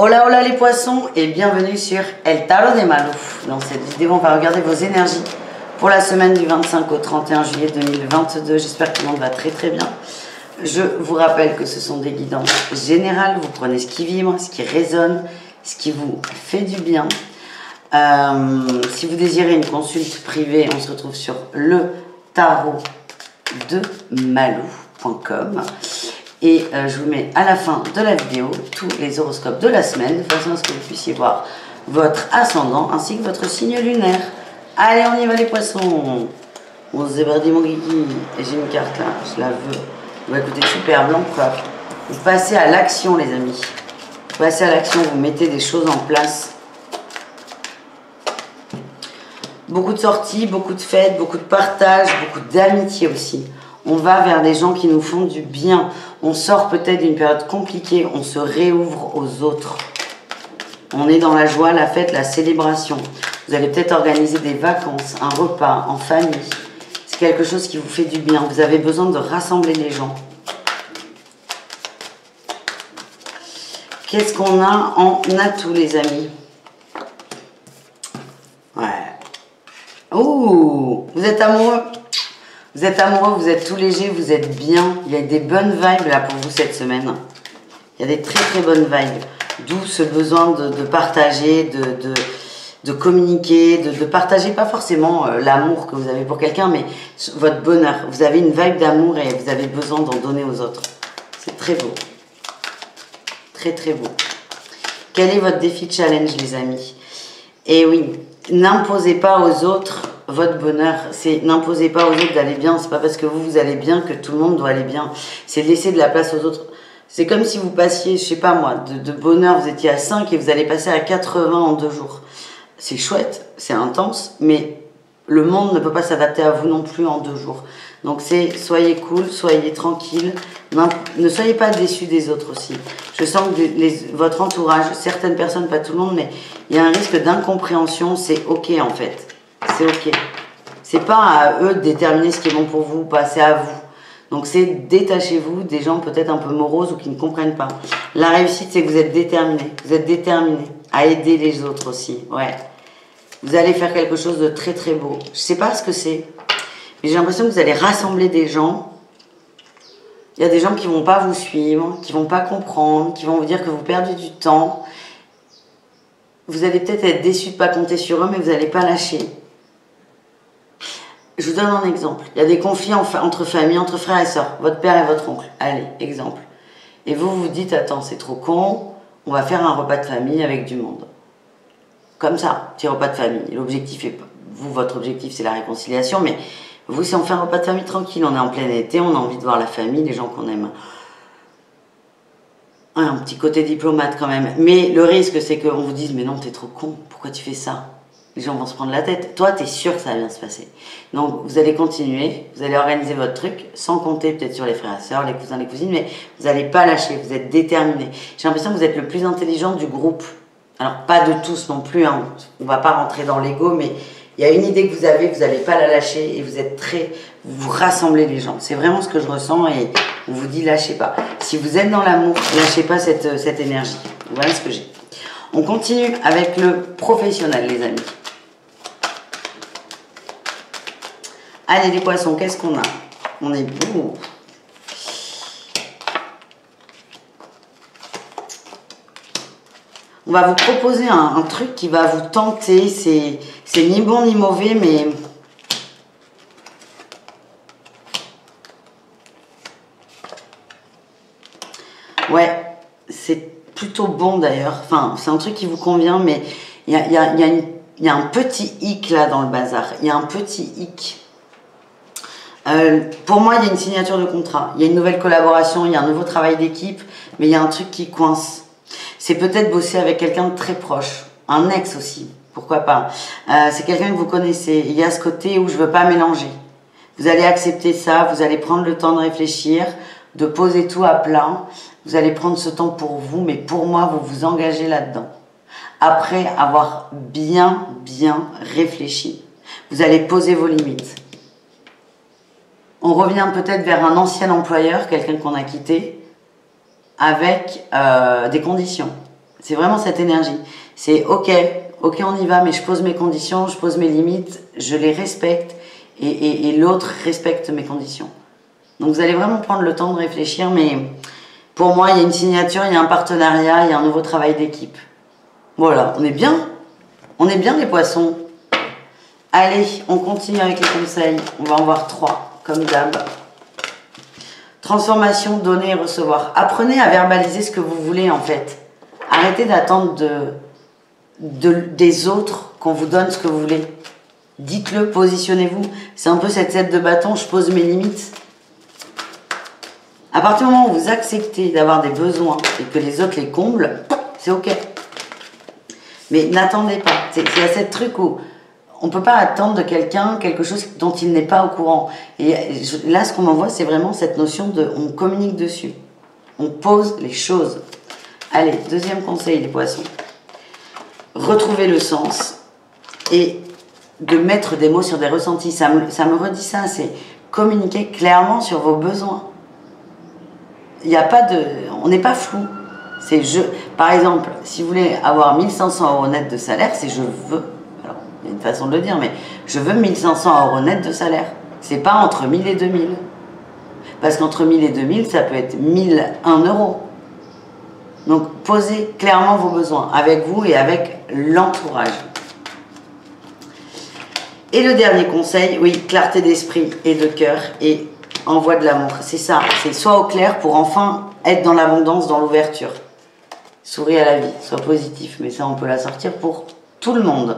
Hola hola les poissons et bienvenue sur El Tarot de Malu. Dans cette vidéo on va regarder vos énergies pour la semaine du 25 au 31 juillet 2022. J'espère que tout le monde va très bien. Je vous rappelle que ce sont des guidances générales. Vous prenez ce qui vibre, ce qui résonne, ce qui vous fait du bien. Si vous désirez une consulte privée, on se retrouve sur le tarot de Malou.com. Et je vous mets à la fin de la vidéo tous les horoscopes de la semaine, de façon à ce que vous puissiez voir votre ascendant ainsi que votre signe lunaire. Allez, on y va les poissons. On se débardi mon guigui. Et j'ai une carte là, je la veux. Bah écoutez, super, l'empereur. Vous passez à l'action les amis. Vous passez à l'action, vous mettez des choses en place. Beaucoup de sorties, beaucoup de fêtes, beaucoup de partage, beaucoup d'amitié aussi. On va vers des gens qui nous font du bien. On sort peut-être d'une période compliquée, on se réouvre aux autres. On est dans la joie, la fête, la célébration. Vous allez peut-être organiser des vacances, un repas en famille. C'est quelque chose qui vous fait du bien. Vous avez besoin de rassembler les gens. Qu'est-ce qu'on a en atout les amis? Ouais. Ouh, vous êtes amoureux? Vous êtes amoureux, vous êtes tout léger, vous êtes bien. Il y a des bonnes vibes là pour vous cette semaine. Il y a des très bonnes vibes. D'où ce besoin de partager, de communiquer, de partager pas forcément l'amour que vous avez pour quelqu'un, mais votre bonheur. Vous avez une vibe d'amour et vous avez besoin d'en donner aux autres. C'est très beau. Très beau. Quel est votre défi challenge les amis? Et oui, n'imposez pas aux autres votre bonheur, c'est n'imposez pas aux autres d'aller bien, c'est pas parce que vous allez bien que tout le monde doit aller bien, c'est laisser de la place aux autres. C'est comme si vous passiez, je sais pas moi, de bonheur, vous étiez à 5 et vous allez passer à 80 en 2 jours. C'est chouette, c'est intense, mais le monde ne peut pas s'adapter à vous non plus en 2 jours. Donc c'est, soyez cool, soyez tranquille, ne soyez pas déçus des autres aussi. Je sens que votre entourage, certaines personnes, pas tout le monde, mais il y a un risque d'incompréhension, c'est ok en fait. C'est ok. C'est pas à eux de déterminer ce qui est bon pour vous, pas, c'est à vous. Donc c'est détachez-vous des gens peut-être un peu moroses ou qui ne comprennent pas. La réussite, c'est que vous êtes déterminé. Vous êtes déterminé à aider les autres aussi. Ouais. Vous allez faire quelque chose de très beau. Je sais pas ce que c'est, mais j'ai l'impression que vous allez rassembler des gens. Il y a des gens qui vont pas vous suivre, qui vont pas comprendre, qui vont vous dire que vous perdez du temps. Vous allez peut-être être déçus de pas compter sur eux, mais vous n'allez pas lâcher. Je vous donne un exemple. Il y a des conflits entre familles, entre frères et sœurs, votre père et votre oncle. Allez, exemple. Et vous vous dites, attends, c'est trop con, on va faire un repas de famille avec du monde. Comme ça, petit repas de famille. L'objectif est, vous, votre objectif, c'est la réconciliation, mais vous, si on fait un repas de famille tranquille, on est en plein été, on a envie de voir la famille, les gens qu'on aime. Un petit côté diplomate quand même. Mais le risque, c'est qu'on vous dise, mais non, t'es trop con, pourquoi tu fais ça? Les gens vont se prendre la tête. Toi, tu es sûr que ça va bien se passer. Donc, vous allez continuer, vous allez organiser votre truc, sans compter peut-être sur les frères et sœurs, les cousins, les cousines, mais vous n'allez pas lâcher, vous êtes déterminés. J'ai l'impression que vous êtes le plus intelligent du groupe. Alors, pas de tous non plus, hein. On ne va pas rentrer dans l'ego, mais il y a une idée que vous avez, vous n'allez pas la lâcher et vous êtes vous rassemblez les gens. C'est vraiment ce que je ressens et on vous dit lâchez pas. Si vous êtes dans l'amour, lâchez pas cette énergie. Voilà ce que j'ai. On continue avec le professionnel, les amis. Allez les poissons, qu'est-ce qu'on a? On est beau. On va vous proposer un truc qui va vous tenter. C'est ni bon ni mauvais, mais ouais, c'est plutôt bon d'ailleurs. Enfin, c'est un truc qui vous convient, mais il y a un petit hic là dans le bazar. Il y a un petit hic. Pour moi, il y a une signature de contrat, il y a une nouvelle collaboration, il y a un nouveau travail d'équipe, mais il y a un truc qui coince. C'est peut-être bosser avec quelqu'un de très proche, un ex aussi, pourquoi pas. C'est quelqu'un que vous connaissez, il y a ce côté où je ne veux pas mélanger. Vous allez accepter ça, vous allez prendre le temps de réfléchir, de poser tout à plat, vous allez prendre ce temps pour vous, mais pour moi, vous vous engagez là-dedans. Après avoir bien réfléchi, vous allez poser vos limites. On revient peut-être vers un ancien employeur, quelqu'un qu'on a quitté, avec des conditions. C'est vraiment cette énergie. C'est ok, on y va, mais je pose mes conditions, je pose mes limites, je les respecte et l'autre respecte mes conditions. Donc vous allez vraiment prendre le temps de réfléchir, mais pour moi, il y a une signature, il y a un partenariat, il y a un nouveau travail d'équipe. Voilà, on est bien. On est bien les poissons. Allez, on continue avec les conseils. On va en voir 3, comme d'hab. Transformation, donner et recevoir. Apprenez à verbaliser ce que vous voulez en fait. Arrêtez d'attendre des autres qu'on vous donne ce que vous voulez. Dites-le, positionnez-vous. C'est un peu cette tête de bâton, je pose mes limites. À partir du moment où vous acceptez d'avoir des besoins et que les autres les comblent, c'est ok. Mais n'attendez pas. Il y a ce truc où on ne peut pas attendre de quelqu'un quelque chose dont il n'est pas au courant. Et là, ce qu'on m'envoie, c'est vraiment cette notion de on communique dessus. On pose les choses. Allez, deuxième conseil, les poissons. Retrouvez le sens et de mettre des mots sur des ressentis. Ça me redit ça, c'est communiquer clairement sur vos besoins. Il n'y a pas de... On n'est pas flou. C'est je. Par exemple, si vous voulez avoir 1500 € net de salaire, c'est je veux. Alors, il y a une façon de le dire, mais je veux 1500 € net de salaire. C'est pas entre 1000 et 2000. Parce qu'entre 1000 et 2000, ça peut être 1001 €. Donc, posez clairement vos besoins avec vous et avec l'entourage. Et le dernier conseil, oui, clarté d'esprit et de cœur et envoi de l'amour. C'est ça, c'est soit au clair pour enfin être dans l'abondance, dans l'ouverture. Souris à la vie, sois positif, mais ça on peut la sortir pour tout le monde.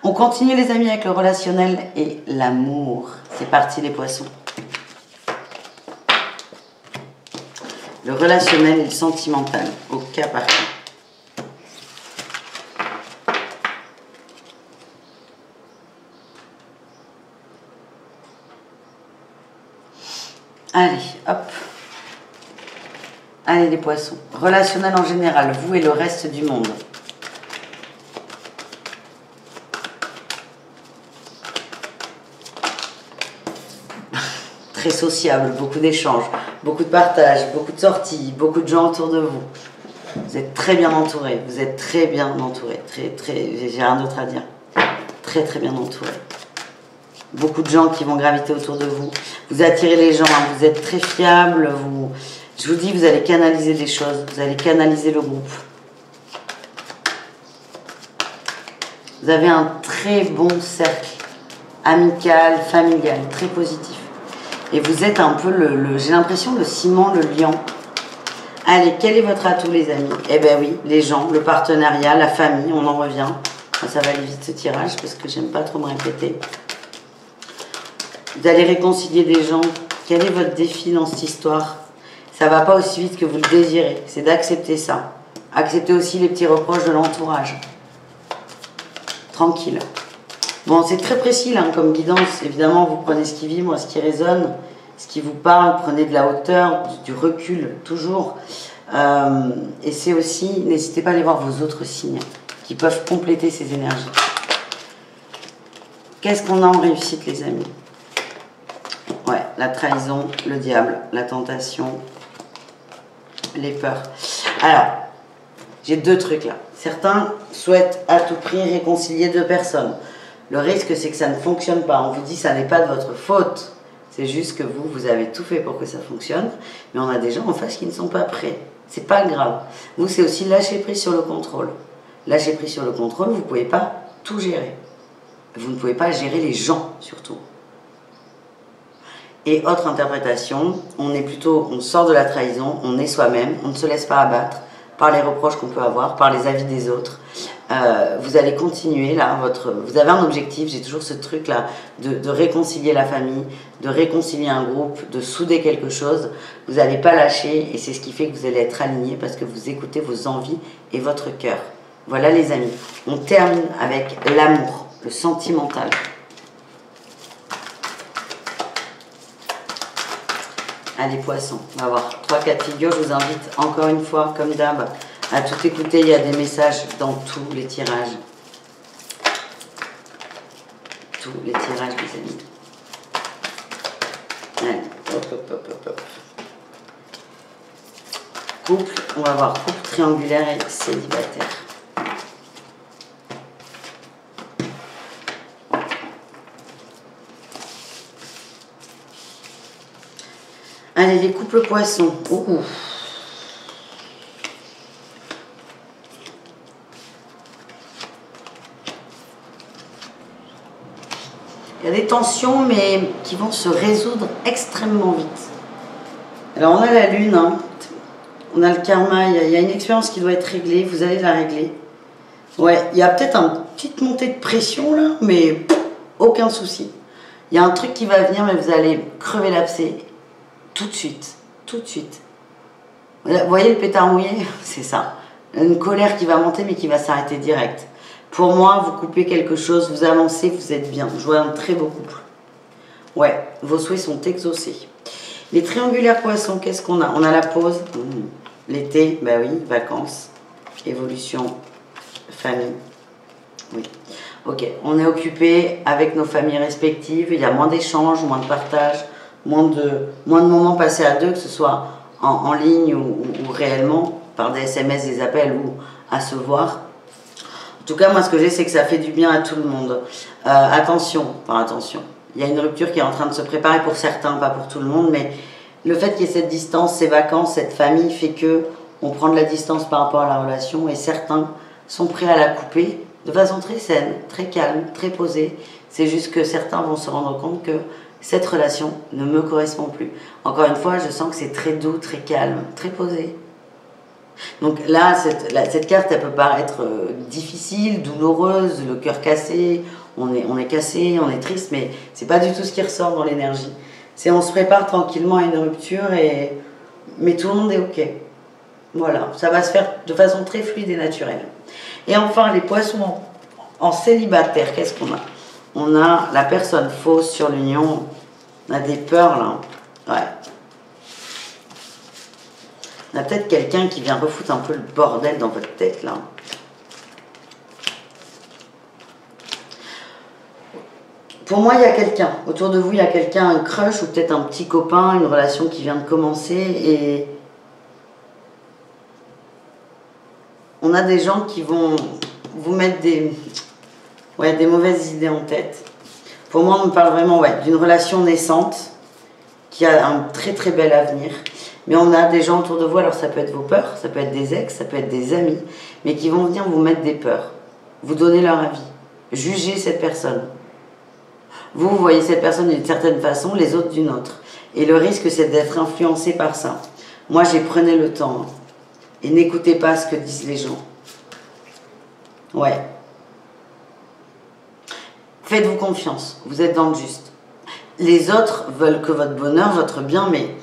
On continue les amis avec le relationnel et l'amour. C'est parti les poissons. Le relationnel et le sentimental, au cas par cas. Allez, hop. Allez les poissons. Relationnel en général, vous et le reste du monde. Très sociable, beaucoup d'échanges, beaucoup de partage, beaucoup de sorties, beaucoup de gens autour de vous. Vous êtes très bien entouré, vous êtes très bien entouré. J'ai rien d'autre à dire. Très très bien entouré. Beaucoup de gens qui vont graviter autour de vous. Vous attirez les gens, hein, vous êtes très fiable, je vous dis, vous allez canaliser des choses, vous allez canaliser le groupe. Vous avez un très bon cercle amical, familial, très positif. Et vous êtes un peu, j'ai l'impression, le ciment, le liant. Allez, quel est votre atout les amis? Eh bien oui, les gens, le partenariat, la famille, on en revient. Ça va aller vite ce tirage parce que j'aime pas trop me répéter. Vous allez réconcilier des gens. Quel est votre défi dans cette histoire? Ça ne va pas aussi vite que vous le désirez. C'est d'accepter ça. Acceptez aussi les petits reproches de l'entourage. Tranquille. Bon, c'est très précis là, comme guidance. Évidemment, vous prenez ce qui vibre, ce qui résonne, ce qui vous parle. Prenez de la hauteur, du recul, toujours. Et c'est aussi, n'hésitez pas à aller voir vos autres signes qui peuvent compléter ces énergies. Qu'est-ce qu'on a en réussite, les amis? Ouais, la trahison, le diable, la tentation, les peurs. Alors, j'ai deux trucs là. Certains souhaitent à tout prix réconcilier deux personnes. Le risque, c'est que ça ne fonctionne pas. On vous dit, ça n'est pas de votre faute. C'est juste que vous avez tout fait pour que ça fonctionne. Mais on a des gens en face qui ne sont pas prêts. C'est pas grave. Vous, c'est aussi lâcher prise sur le contrôle. Lâcher prise sur le contrôle, vous ne pouvez pas tout gérer. Vous ne pouvez pas gérer les gens, surtout. Et autre interprétation, on sort de la trahison, on est soi-même, on ne se laisse pas abattre par les reproches qu'on peut avoir, par les avis des autres. Vous allez continuer là, vous avez un objectif, j'ai toujours ce truc là, de réconcilier la famille, de réconcilier un groupe, de souder quelque chose. Vous n'allez pas lâcher et c'est ce qui fait que vous allez être aligné parce que vous écoutez vos envies et votre cœur. Voilà les amis, on termine avec l'amour, le sentimental. Allez poissons, on va voir 3 cas de figure. Je vous invite encore une fois, comme d'hab, à tout écouter. Il y a des messages dans tous les tirages. Tous les tirages, les amis. Allez, hop, hop, hop, hop, hop. couple. On va voir couple triangulaire et célibataire. Allez, les couples poissons. Ouh. Il y a des tensions, mais qui vont se résoudre extrêmement vite. Alors, on a la lune, hein. On a le karma, il y a une expérience qui doit être réglée, vous allez la régler. Ouais, il y a peut-être une petite montée de pression, là, mais aucun souci. Il y a un truc qui va venir, mais vous allez crever l'abcès. Tout de suite, tout de suite. Vous voyez le pétard mouillé? C'est ça. Une colère qui va monter mais qui va s'arrêter direct. Pour moi, vous coupez quelque chose, vous avancez, vous êtes bien. Je vois un très beau couple. Ouais, vos souhaits sont exaucés. Les triangulaires poissons, qu'est-ce qu'on a? On a la pause. L'été, bah oui, vacances, évolution, famille. Oui. Ok, on est occupé avec nos familles respectives, il y a moins d'échanges, moins de partage, moins de moments passés à deux, que ce soit en ligne ou réellement, par des SMS, des appels ou à se voir. En tout cas, moi, ce que j'ai, c'est que ça fait du bien à tout le monde. Attention, il y a une rupture qui est en train de se préparer pour certains, pas pour tout le monde, mais le fait qu'il y ait cette distance, ces vacances, cette famille fait que on prend de la distance par rapport à la relation et certains sont prêts à la couper de façon très saine, très calme, très posée. C'est juste que certains vont se rendre compte que cette relation ne me correspond plus. Encore une fois, je sens que c'est très doux, très calme, très posé. Donc là, cette carte, elle peut paraître difficile, douloureuse, le cœur cassé, on est cassé, on est triste, mais c'est pas du tout ce qui ressort dans l'énergie. C'est on se prépare tranquillement à une rupture, mais tout le monde est ok. Voilà, ça va se faire de façon très fluide et naturelle. Et enfin, les poissons en célibataire, qu'est-ce qu'on a? On a la personne fausse sur l'union, on a des peurs là, ouais. On a peut-être quelqu'un qui vient refoutre un peu le bordel dans votre tête, là. Pour moi, il y a quelqu'un. Autour de vous, il y a quelqu'un, un crush ou peut-être un petit copain, une relation qui vient de commencer. Et on a des gens qui vont vous mettre des mauvaises idées en tête. Pour moi, on me parle vraiment d'une relation naissante qui a un très très bel avenir. Mais on a des gens autour de vous, alors ça peut être vos peurs, ça peut être des ex, ça peut être des amis, mais qui vont venir vous mettre des peurs, vous donner leur avis, juger cette personne. Vous voyez cette personne d'une certaine façon, les autres d'une autre. Et le risque, c'est d'être influencé par ça. Moi, prenez le temps. Et n'écoutez pas ce que disent les gens. Ouais. Faites-vous confiance, vous êtes dans le juste. Les autres veulent que votre bonheur, votre bien, mais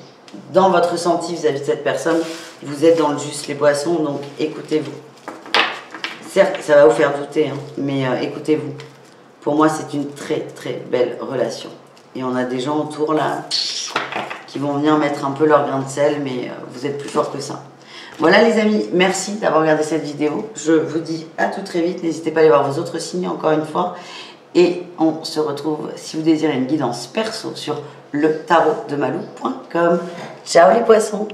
dans votre ressenti vis-à-vis de cette personne, vous êtes dans le juste, les poissons, donc écoutez-vous. Certes, ça va vous faire douter, hein, mais écoutez-vous. Pour moi, c'est une très très belle relation. Et on a des gens autour là qui vont venir mettre un peu leur grain de sel, mais vous êtes plus fort que ça. Voilà les amis, merci d'avoir regardé cette vidéo. Je vous dis à tout très vite. N'hésitez pas à aller voir vos autres signes encore une fois. Et on se retrouve, si vous désirez une guidance perso, sur le tarotdemalou.com. Ciao les poissons!